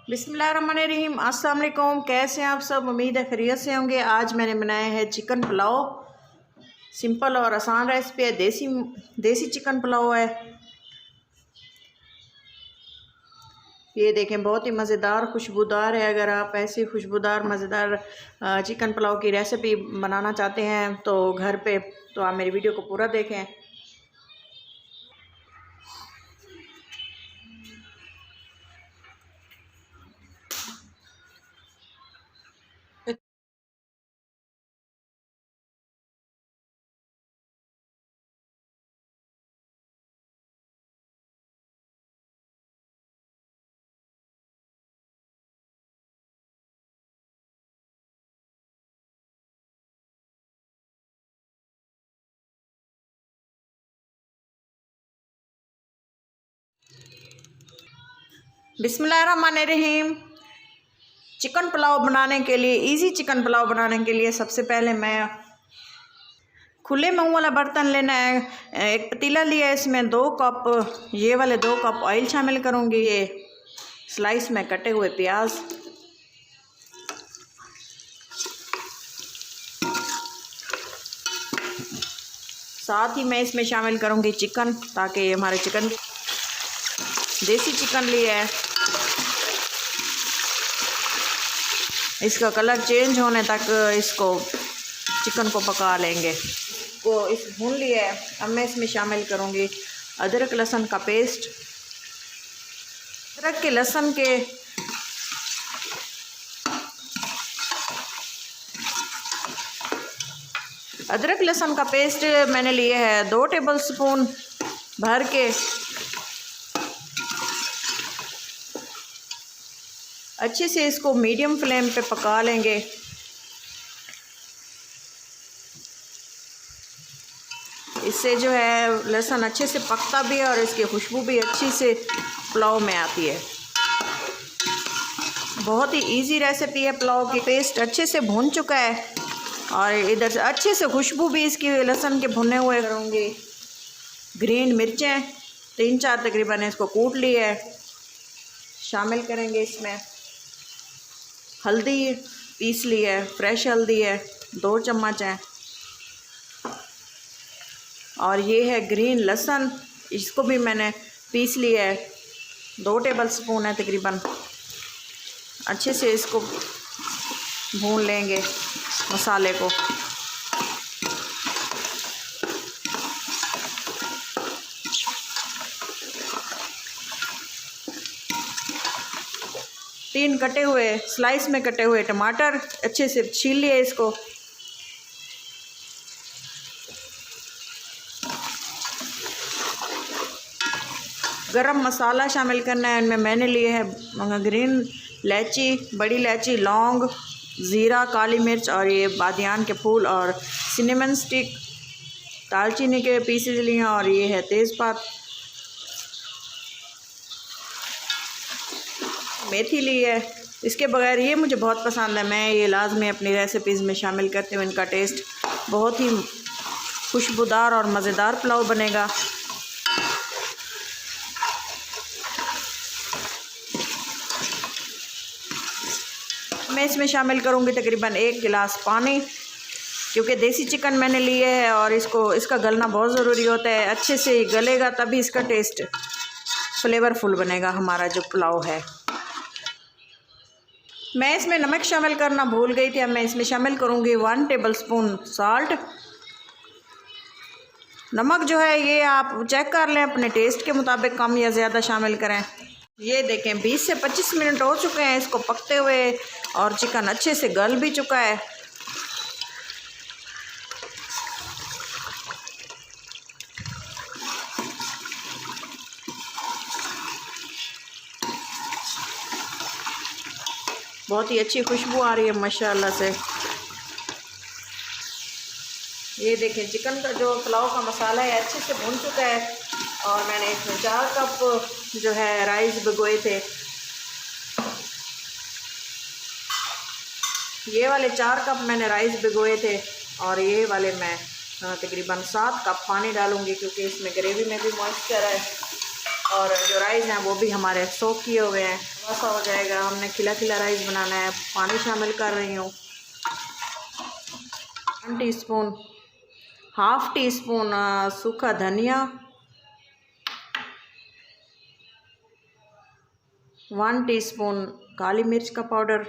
बिस्मिल्लाहिर्रहमानिर्रहीम। अस्सलाम वालेकुम। कैसे हैं आप सब? उम्मीद है खैरियत से होंगे। आज मैंने बनाया है चिकन पुलाव। सिंपल और आसान रेसिपी है। देसी चिकन पुलाव है। ये देखें, बहुत ही मज़ेदार खुशबूदार है। अगर आप ऐसी खुशबूदार मज़ेदार चिकन पुलाव की रेसिपी बनाना चाहते हैं तो घर पे, तो आप मेरी वीडियो को पूरा देखें। बिस्मिल्लाहिर्रहमानिर्रहीम। चिकन पुलाव बनाने के लिए, इजी चिकन पुलाव बनाने के लिए सबसे पहले मैं खुले मुँह वाला बर्तन लेना है। एक पतीला लिया है, इसमें 2 कप, ये वाले 2 कप ऑयल शामिल करूँगी। ये स्लाइस में कटे हुए प्याज, साथ ही मैं इसमें शामिल करूँगी चिकन, ताकि हमारे चिकन, देसी चिकन लिया है, इसका कलर चेंज होने तक इसको चिकन को पका लेंगे। को इस भून लिया है। अब मैं इसमें शामिल करूँगी अदरक लहसुन का पेस्ट। अदरक लहसुन का पेस्ट मैंने लिया है 2 टेबलस्पून भर के। अच्छे से इसको मीडियम फ्लेम पे पका लेंगे। इससे जो है लहसुन अच्छे से पकता भी है और इसकी खुशबू भी अच्छी से पुलाव में आती है। बहुत ही इजी रेसिपी है पुलाव की। पेस्ट अच्छे से भून चुका है और इधर से अच्छे से खुशबू भी इसकी लहसुन के भुने हुए करूँगी। ग्रीन मिर्चें 3-4 तकरीबन इसको कूट लिया है, शामिल करेंगे इसमें। हल्दी पीस ली है, फ्रेश हल्दी है, 2 चम्मच है। और ये है ग्रीन लहसुन, इसको भी मैंने पीस लिया है, 2 टेबलस्पून है तकरीबन। अच्छे से इसको भून लेंगे मसाले को। तीन कटे हुए स्लाइस में कटे हुए टमाटर अच्छे से छील लिए इसको। गरम मसाला शामिल करना है। इनमें मैंने लिए है ग्रीन इलायची, बड़ी इलायची, लौंग, ज़ीरा, काली मिर्च और ये बादियान के फूल और सिनेमन स्टिक, दालचीनी के पीसेस लिए हैं और ये है तेज़पात, मेथी ली है। इसके बगैर ये मुझे बहुत पसंद है, मैं ये लाजमी अपनी रेसिपीज़ में शामिल करती हूँ। इनका टेस्ट बहुत ही खुशबूदार और मज़ेदार पुलाव बनेगा। मैं इसमें शामिल करूँगी तकरीबन 1 गिलास पानी, क्योंकि देसी चिकन मैंने लिए है और इसका गलना बहुत ज़रूरी होता है। अच्छे से गलेगा तभी इसका टेस्ट फ्लेवरफुल बनेगा हमारा जो पुलाव है। मैं इसमें नमक शामिल करना भूल गई थी। अब मैं इसमें शामिल करूँगी 1 टेबलस्पून साल्ट। नमक जो है ये आप चेक कर लें, अपने टेस्ट के मुताबिक कम या ज़्यादा शामिल करें। ये देखें 20 से 25 मिनट हो चुके हैं इसको पकते हुए और चिकन अच्छे से गल भी चुका है। बहुत ही अच्छी खुशबू आ रही है माशाल्लाह से। ये देखें चिकन का जो पुलाव का मसाला है अच्छे से भून चुका है और मैंने इसमें 4 कप जो है राइस भिगोए थे। ये वाले 4 कप मैंने राइस भिगोए थे और ये वाले मैं तकरीबन 7 कप पानी डालूँगी, क्योंकि इसमें ग्रेवी में भी मॉइस्चर है। और जो राइस हैं वो भी हमारे सोक किए हुए हैं। ऐसा हो जाएगा। हमने खिला खिला राइस बनाना है। पानी शामिल कर रही हूँ। 1 टीस्पून, हाफ़ टी स्पून सूखा धनिया, 1 टीस्पून काली मिर्च का पाउडर।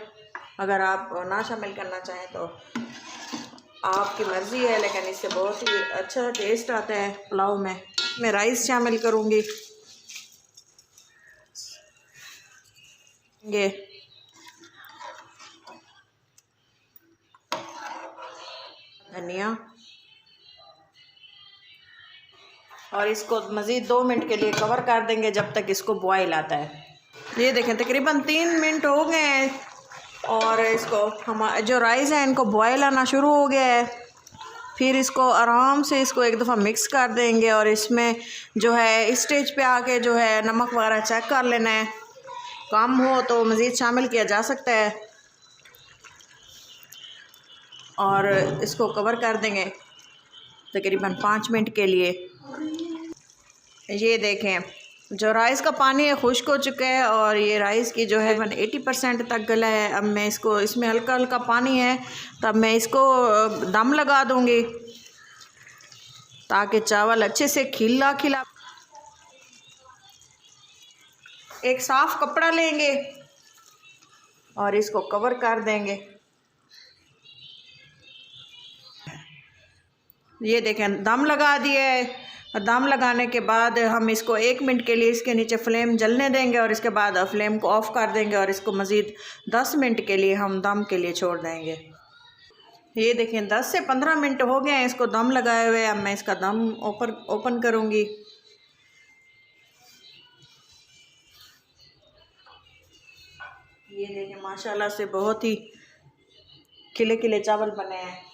अगर आप ना शामिल करना चाहें तो आपकी मर्ज़ी है, लेकिन इससे बहुत ही अच्छा टेस्ट आता है पुलाव में। मैं राइस शामिल करूँगी। ये धनिया और इसको मज़ीद 2 मिनट के लिए कवर कर देंगे जब तक इसको बॉयल आता है। ये देखें तकरीबन 3 मिनट हो गए हैं और इसको हम जो राइस है इनको बॉयल आना शुरू हो गया है। फिर इसको आराम से इसको एक दफ़ा मिक्स कर देंगे और इसमें जो है इस स्टेज पे आके जो है नमक वगैरह चेक कर लेना है। कम हो तो मज़ीद शामिल किया जा सकता है और इसको कवर कर देंगे तकरीबन 5 मिनट के लिए। ये देखें जो राइस का पानी है खुश्क हो चुका है और ये राइस की जो है 80% तक गला है। अब मैं इसको इसमें हल्का हल्का पानी है, तब मैं इसको दम लगा दूंगी ताकि चावल अच्छे से खिला खिला। एक साफ़ कपड़ा लेंगे और इसको कवर कर देंगे। ये देखें दम लगा दिया है। दम लगाने के बाद हम इसको 1 मिनट के लिए इसके नीचे फ्लेम जलने देंगे और इसके बाद फ्लेम को ऑफ़ कर देंगे और इसको मज़ीद 10 मिनट के लिए हम दम के लिए छोड़ देंगे। ये देखें 10 से 15 मिनट हो गए हैं इसको दम लगाए हुए। अब मैं इसका दम ओपन करूँगी। ये देखें माशाल्लाह से बहुत ही खिले खिले चावल बने हैं।